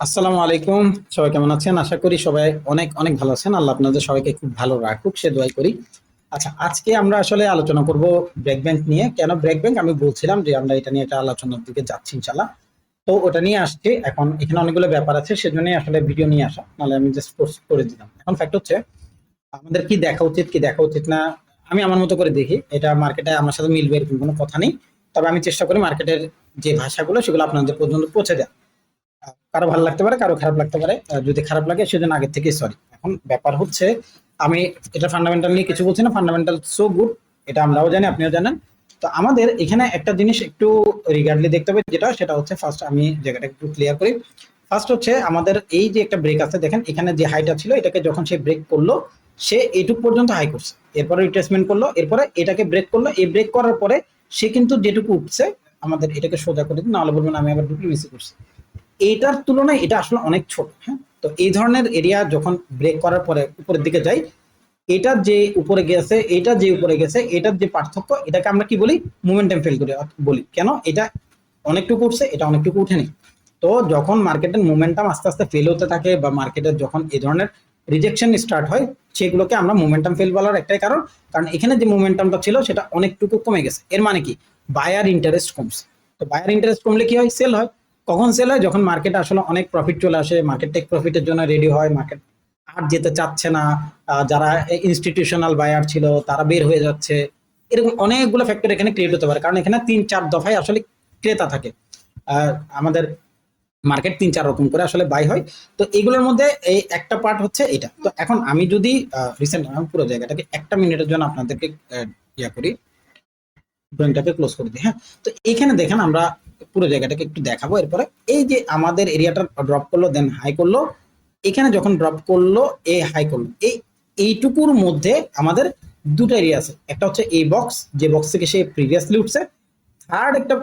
আসসালামু আলাইকুম। সবাই কেমন আছেন? আশা করি সবাই অনেক অনেক ভালো আছেন। আল্লাহ আপনাদের সবাইকে খুব ভালো রাখুক সে দোয়াই করি। আচ্ছা, আজকে আমরা আসলে আলোচনা করব ব্রেক ব্যাংক নিয়ে। কেন ব্রেক ব্যাংক? আমি বলছিলাম যে আমরা এটা নিয়ে একটা আলোচনার দিকে যাচ্ছি ইনশাল্লাহ। তো ওটা নিয়ে আসছে। এখন এখানে অনেকগুলো ব্যাপার আছে, সেজন্যই আসলে ভিডিও নিয়ে আসা, নাহলে আমি জাস্ট পোস্ট করে দিতাম। এখন ফ্যাক্ট হচ্ছে আমাদের কি দেখা উচিত কি দেখা উচিত না, আমি আমার মতো করে দেখি। এটা মার্কেটে আমার সাথে মিলবে এরকম কোনো কথা নেই। তবে আমি চেষ্টা করি মার্কেটের যে ভাষাগুলো সেগুলো আপনাদের পর্যন্ত পৌঁছে দেওয়া। কারো ভালো লাগতে পারে, কারো খারাপ লাগতে পারে। যদি খারাপ লাগে সেজন্য আগের থেকেই সরি। এখন ব্যাপার হচ্ছে, আমি এটা ফান্ডামেন্টাল নিয়ে কিছু বলছি না, ফান্ডামেন্টাল সো গুড, এটা আমরাও জানি, আপনিও জানেন। তো আমাদের এখানে একটা জিনিস একটু রিগার্ডলি দেখতে হবে, সেটা হচ্ছে ফার্স্ট আমি জায়গাটা একটু ক্লিয়ার করি। ফার্স্ট হচ্ছে আমাদের এই যে একটা ব্রেক আছে, দেখেন এখানে যে হাইটা ছিল, এটাকে যখন সে ব্রেক করলো, সে এইটুক পর্যন্ত হাই করছে, এরপরে রিট্রেসমেন্ট করলো, এরপরে এটাকে ব্রেক করলো। এই ব্রেক করার পরে সে কিন্তু যেটুকু উঠছে, আমাদের এটাকে সোজা করে দিন, নাহলে বলবেন আমি আবার ডুপ্লি মিস করছি। এটার তুলনায় এটা আসলে অনেক ছোট। হ্যাঁ, তো এই ধরনের এরিয়া যখন ব্রেক করার পরে উপরের দিকে যাই, এটা যে উপরে গেছে, এটা যে উপরে গেছে, এটার যে পার্থক্য, এটাকে আমরা কি বলি? মোমেন্টাম ফেল করে বলি। কেন? এটা অনেকটুকু উঠছে, এটা অনেকটুকু উঠেনি। তো যখন মার্কেটের মোমেন্টাম আস্তে আস্তে ফেল হতে থাকে, বা মার্কেটের যখন এই ধরনের রিজেকশন স্টার্ট হয়, সেগুলোকে আমরা মোমেন্টাম ফেল বলার একটাই কারণ, কারণ এখানে যে মোমেন্টামটা ছিল সেটা অনেকটুকু কমে গেছে। এর মানে কি? বায়ার ইন্টারেস্ট কমছে। তো বায়ার ইন্টারেস্ট কমলে কি হয়? সেল হয়। কখন সেল হয়? যখন মার্কেটে আসলে অনেক প্রফিট চলে আসে, মার্কেট টেক প্রফিটের জন্য রেডি হয়, মার্কেট আর যেতে চাচ্ছে না, যারা ইনস্টিটিউশনাল বায়ার ছিল তারা বের হয়ে যাচ্ছে। এরকম অনেকগুলো ফ্যাক্টর এখানে ক্রিয়েট হতে পারে, কারণ এখানে ৩-৪ দফায় আসলে ক্রেতা থাকে। আমাদের মার্কেট ৩-৪ রকম করে আসলে বাই হয়। তো এগুলোর মধ্যে এই একটা পার্ট হচ্ছে এটা। তো এখন আমি যদি রিসেন্ট আমি পুরো জায়গাটাকে একটা মিনিটের জন্য আপনাদেরকে ইয়া করি, ড্রয়িংটাকে ক্লোজ করে দিই। হ্যাঁ, তো এখানে দেখেন আমরা পুরো জায়গাটাকে একটু দেখাবো। এরপরে এই যে আমাদের এরিয়াটা ড্রপ করলো, দেন হাই করলো, এখানে যখন ড্রপ করলো, এ হাই করলো, এইটুকুর মধ্যে আমাদের দুটো এরিয়া আছে। একটা হচ্ছে এই বক্স, যে বক্স থেকে সে প্রিভিয়াসলি উঠছে।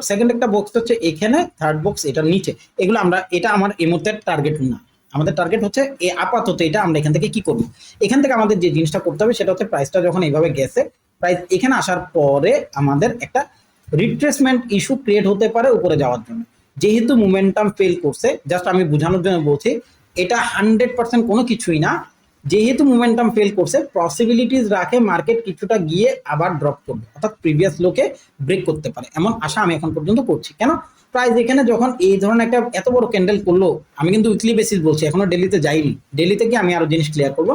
সেকেন্ড একটা বক্স হচ্ছে এখানে, থার্ড বক্স এটার নিচে। এগুলো আমরা, এটা আমার এই মুহূর্তে টার্গেট না। আমাদের টার্গেট হচ্ছে এই আপাতত এটা আমরা এখান থেকে কি করবো। এখান থেকে আমাদের যে জিনিসটা করতে হবে সেটা হচ্ছে, প্রাইসটা যখন এইভাবে গেছে, প্রাইস এখানে আসার পরে আমাদের একটা রিট্রেসমেন্ট ইস্যু ক্রিয়েট হতে পারে উপরে যাওয়ার জন্য। যেহেতু মোমেন্টাম ফেল করছে, জাস্ট আমি বোঝানোর জন্য বলছি, এটা 100% কোনো কিছুই না। যেহেতু মোমেন্টাম ফেল করছে, পসিবিলিটিস রাখে মার্কেট কিছুটা গিয়ে আবার ড্রপ করবে, অর্থাৎ প্রিভিয়াস লোকে ব্রেক করতে পারে, এমন আশা আমি এখন পর্যন্ত করছি। কেন? প্রাইস এখানে যখন এই ধরনের একটা এত বড় ক্যান্ডেল করলো, আমি কিন্তু উইকলি বেসিস বলছি, এখনো ডেলিতে যাইনি। ডেলিতে গিয়ে আমি আরো জিনিস ক্লিয়ার করবো।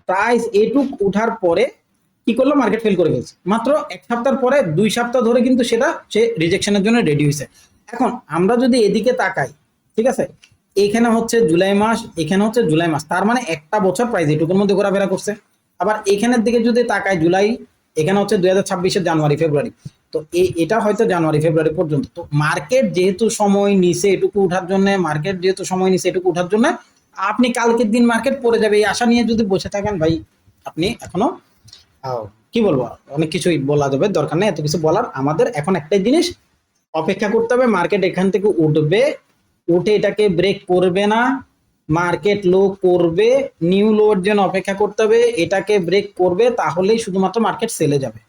প্রাইস এটুক উঠার পরে কি করলো? মার্কেট ফেল করে ফেলছে। মাত্র এক সপ্তাহ পরে, 2 সপ্তাহ ধরে কিন্তু সেটা সে রিজেকশনের জন্য রেডি হয়েছে। এখন আমরা যদি এদিকে তাকাই, ঠিক আছে, এখানে হচ্ছে জুলাই মাস, এখানে হচ্ছে জুলাই মাস, তার মানে একটা বছর প্রাইস এটুকুর মধ্যে ঘোরাফেরা করছে। আবার এখানের দিকে যদি তাকাই, জুলাই, এখানে হচ্ছে 2026-এর জানুয়ারি ফেব্রুয়ারি। তো এটা হয়তো জানুয়ারি ফেব্রুয়ারি পর্যন্ত। তো মার্কেট যেহেতু সময় নিছে এটুকু উঠার জন্য, মার্কেট যেহেতু সময় নিছে এটুকু উঠার জন্য, আপনি কালকের দিন মার্কেট পড়ে যাবে এই আশা নিয়ে যদি বসে থাকেন, ভাই আপনি এখনো কি বলবো, অনেক কিছুই বলা যাবে, দরকার নেই এত কিছু বলার। আমাদের এখন একটাই জিনিস, অপেক্ষা করতে হবে। মার্কেট এখান থেকে উঠবে, উঠে এটাকে ব্রেক করবে না, মার্কেট লো করবে, নিউ লোর জন্য অপেক্ষা করতে হবে, এটাকে ব্রেক করবে, তাহলেই শুধুমাত্র মার্কেট সেলে যাবে,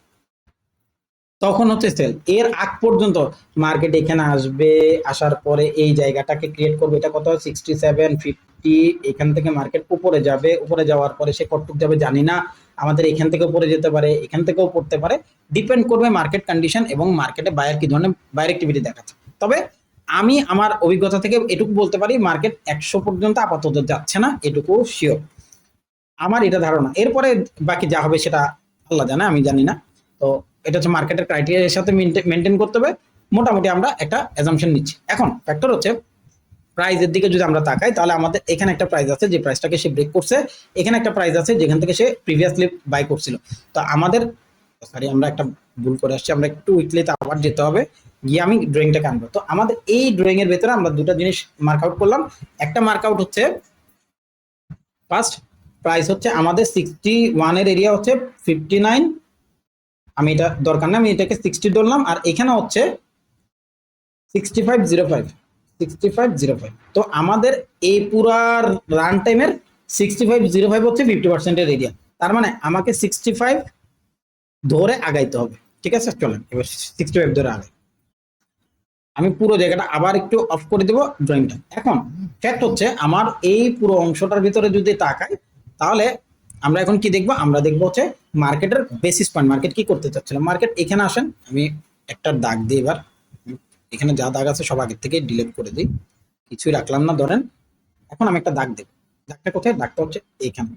তখন হচ্ছে সেল। এর আগ পর্যন্ত মার্কেট এখানে আসবে, আসার পরে এই জায়গাটাকে ক্রিয়েট করবে, এটা কত, 6750। এখান থেকে মার্কেট উপরে যাবে, উপরে যাওয়ার পরে সে কতটুক যাবে জানি না, আমাদের এখান থেকে উপরে যেতে পারে, এখান থেকেও পড়তে পারে, ডিপেন্ড করবে মার্কেট কন্ডিশন এবং মার্কেটে বায়ার কি ধরনের বায়ার অ্যাক্টিভিটি দেখাচ্ছে। তবে আমি আমার অভিজ্ঞতা থেকে এটুকু বলতে পারি, মার্কেট 100 পর্যন্ত আপাতত যাচ্ছে না, এটুকু শিওর, আমার এটা ধারণা। এরপরে বাকি যা হবে সেটা আল্লাহ জানে, আমি জানি না। তো এটা হচ্ছে মার্কেটের ক্রাইটেরিয়ার সাথে মেনটেন করতে হবে। মোটামুটি আমরা একটা অ্যাজাম্পশন নিচ্ছি। এখন ফ্যাক্টর হচ্ছে, প্রাইজের দিকে যদি আমরা তাকাই, তাহলে আমাদের এখানে একটা প্রাইস আছে যে প্রাইসটাকে সে ব্রেক করছে, এখানে একটা প্রাইস আছে যেখান থেকে সে প্রিভিয়াসলি বাই করছিল। তো আমাদের, সরি আমরা একটা ভুল করে আসছি, আমরা একটু উইকলিতে আবার যেতে হবে, গিয়ে আমি ড্রয়িংটাকে আনবো। তো আমাদের এই ড্রয়িং এর ভেতরে আমরা দুটো জিনিস মার্ক আউট করলাম। একটা মার্ক আউট হচ্ছে, ফার্স্ট প্রাইস হচ্ছে আমাদের 61 এর এরিয়া হচ্ছে 59, আমি এটা দরকার না, আমি এটাকে 60 ধরলাম, আর এখানে হচ্ছে 6505, 6505। তো আমাদের এই পুরা রান টাইমের 6505 হচ্ছে 50%-এর এরিয়া। তার মানে আমাকে 65 ধরে আগাইতে হবে। ঠিক আছে, চলেন এবার 65 ধরে আগাই। আমি পুরো জায়গাটা আবার একটু অফ করে দেবো ড্রয়িংটা। এখন ফ্যাক্ট হচ্ছে আমার এই পুরো অংশটার ভিতরে যদি তাকাই, তাহলে আমরা এখন কি দেখবো, আমরা দেখবো হচ্ছে মার্কেটের বেসিস পয়েন্ট। মার্কেট কি করতে চাচ্ছিলাম, মার্কেট এখানে আসেন, আমি একটা দাগ দিই এবার, এখানে যা দাগ আছে সব আগের থেকে ডিলিট করে দিই, কিছুই রাখলাম না ধরেন। এখন আমি একটা দাগ দেব, দাগটা কোথায়, দাগটা হচ্ছে এইখানে।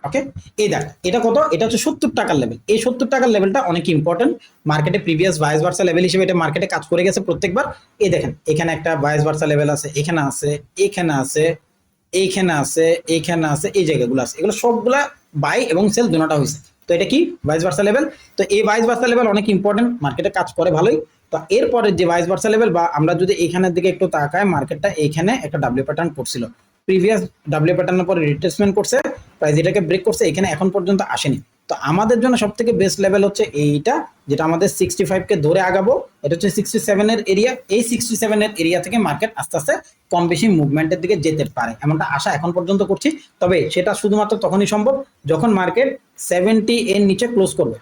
ওকে, এই দেখ এটা কত, এটা হচ্ছে 70 টাকার লেভেল। এই 70 টাকার লেভেলটা অনেক ইম্পর্টেন্ট। মার্কেটে প্রিভিয়াস ভাইস ভার্সা লেভেল হিসেবে এটা মার্কেটে কাজ করে গেছে প্রত্যেকবার। এই দেখেন এখানে একটা ভাইস ভার্সা লেভেল আছে, এখানে আছে, এখানে আছে, এইখানে আছে, এইখানে আছে, এই জায়গাগুলো আছে, এগুলো সবগুলা বাই এবং সেল দুটোটা হয়েছে। তো এটা কি ভাইস ভার্সা লেভেল। তো এই ভাইস ভার্সা লেভেল অনেক ইম্পর্টেন্ট, মার্কেটে কাজ করে ভালোই। তো এরপরে যে ভাইস ভার্সা লেভেল, বা আমরা যদি এইখানের দিকে একটু তাকাই, মার্কেটটা এইখানে একটা ডাব্লিউ প্যাটার্ন করছিল, প্রিভিয়াস ডাব্লিউ প্যাটার্নের পরে রিট্রেসমেন্ট করছে, প্রাইস এটাকে ব্রেক করছে, এখানে এখন পর্যন্ত আসেনি। তো আমাদের জন্য সব থেকে বেস্ট লেভেল হচ্ছে এইটা, যেটা আমাদের 65 কে ধরে আগাবো। এটা হচ্ছে 67 এর এরিয়া। এই 67 এর এরিয়া থেকে মার্কেট আস্তে আস্তে কম বেশি মুভমেন্টের দিকে যেতে পারে, এমনটা আশা এখন পর্যন্ত করছি। তবে সেটা শুধুমাত্র তখনই সম্ভব যখন মার্কেট 70 এর নিচে ক্লোজ করবে।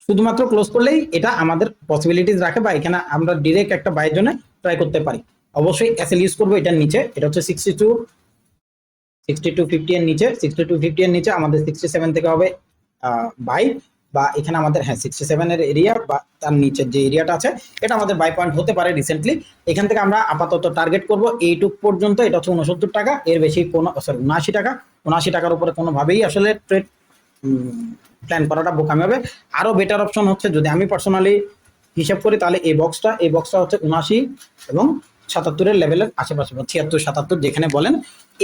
শুধুমাত্র ক্লোজ করলেই এটা আমাদের পসিবিলিটিস রাখে, বা এখানে আমরা ডিরেক্ট একটা বাইয়ের জন্য ট্রাই করতে পারি। অবশ্যই এসএল ইউজ করবো এটার নিচে, এটা হচ্ছে 6250 এর নিচে, 6250 এর নিচে আমাদের 67 থেকে হবে বাই, বা এখানে আমাদের হ্যাঁ 67 এর এরিয়া বা তার নিচের যে এরিয়াটা আছে এটা আমাদের বাই পয়েন্ট হতে পারে রিসেন্টলি। এখান থেকে আমরা আপাতত টার্গেট করব এইটুক পর্যন্ত, এটা হচ্ছে 69 টাকা, এর বেশি কোনো সরি 79 টাকা। 79 টাকার উপরে কোনোভাবেই আসলে ট্রেড প্ল্যান করাটা বোকামি হবে। আরো বেটার অপশন হচ্ছে যদি আমি পার্সোনালি হিসাব করি, তাহলে এই বক্সটা হচ্ছে 79 এবং 77 লেভেলের আশেপাশে, 76-77 যেখানে বলেন,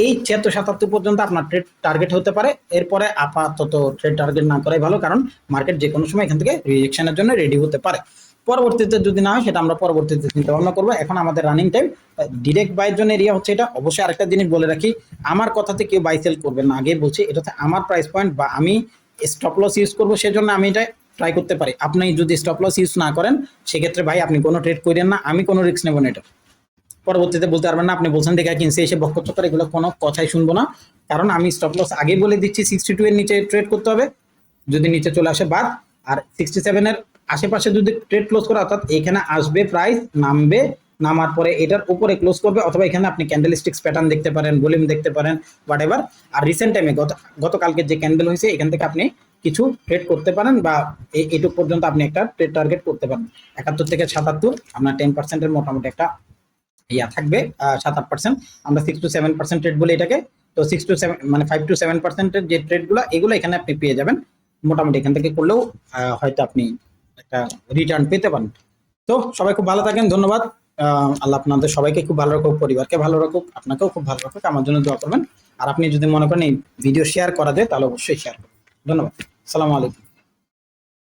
এই 76-77 পর্যন্ত আপনার ট্রেড টার্গেট হতে পারে। এরপরে আপাতত ট্রেড টার্গেট না করাই ভালো, কারণ মার্কেট যে কোনো সময় এখান থেকে রিজেকশনের জন্য রেডি হতে পারে। পরবর্তীতে যদি না হয় সেটা আমরা পরবর্তীতে চিন্তা ভাবনা করবো। এখন আমাদের রানিং টাইম ডিরেক্ট বাইয়ের জন্য এরিয়া হচ্ছে এটা। অবশ্যই আরেকটা জিনিস বলে রাখি, আমার কথাতে কেউ বাই সেল করবেন না, আগে বলছি এটা হচ্ছে আমার প্রাইস পয়েন্ট, বা আমি স্টপ লস ইউজ করবো, সেজন্য আমি এটা ট্রাই করতে পারি। আপনি যদি স্টপ লস ইউজ না করেন সেক্ষেত্রে ভাই আপনি কোনো ট্রেড করেন না, আমি কোনো রিস্ক নেব না। এটা পরবর্তীতে বলতে পারবেন না আপনি বলছেন দেখা কিনছে এসে বক্তব্য, এগুলো কোনো কথাই শুনবো না, কারণ আমি স্টপ লস আগে বলে দিচ্ছি 62 এর নিচে ট্রেড করতে হবে, যদি নিচে চলে আসে বাদ। আর 67 এর আশেপাশে যদি ট্রেড ক্লোজ করে, অর্থাৎ এখানে আসবে প্রাইস, নামবে, নামার পরে এটার উপরে ক্লোজ করবে, অথবা এখানে আপনি ক্যান্ডেল স্টিক্স প্যাটার্ন দেখতে পারেন, ভলিউম দেখতে পারেন, হোয়াট এভার। আর রিসেন্ট টাইমে গতকালকে যে ক্যান্ডেল হয়েছে এখান থেকে আপনি কিছু ট্রেড করতে পারেন, বা এইটুক পর্যন্ত আপনি একটা ট্রেড টার্গেট করতে পারেন। 71 থেকে 77 আপনার 10%-এর মোটামুটি একটা ইয়া থাকবে, 7-8%। আমরা 6-7% ট্রেড বলি এটাকে। তো 6-7 মানে 5-7%-এর যে ট্রেডগুলো এগুলো এখানে আপনি পেয়ে যাবেন মোটামুটি। এখান থেকে করলেও হয়তো আপনি একটা রিটার্ন পেতে পারেন। তো সবাই খুব ভালো থাকেন, ধন্যবাদ। আল্লাহ আপনাদের সবাইকে খুব ভালো রাখুক, পরিবারকে ভালো রাখুক, আপনাকেও খুব ভালো রাখুক। আমার জন্য দোয়া করবেন। আর আপনি যদি মনে করেন এই ভিডিও শেয়ার করা যায় তাহলে অবশ্যই শেয়ার করুন। ধন্যবাদ, আসসালামু আলাইকুম।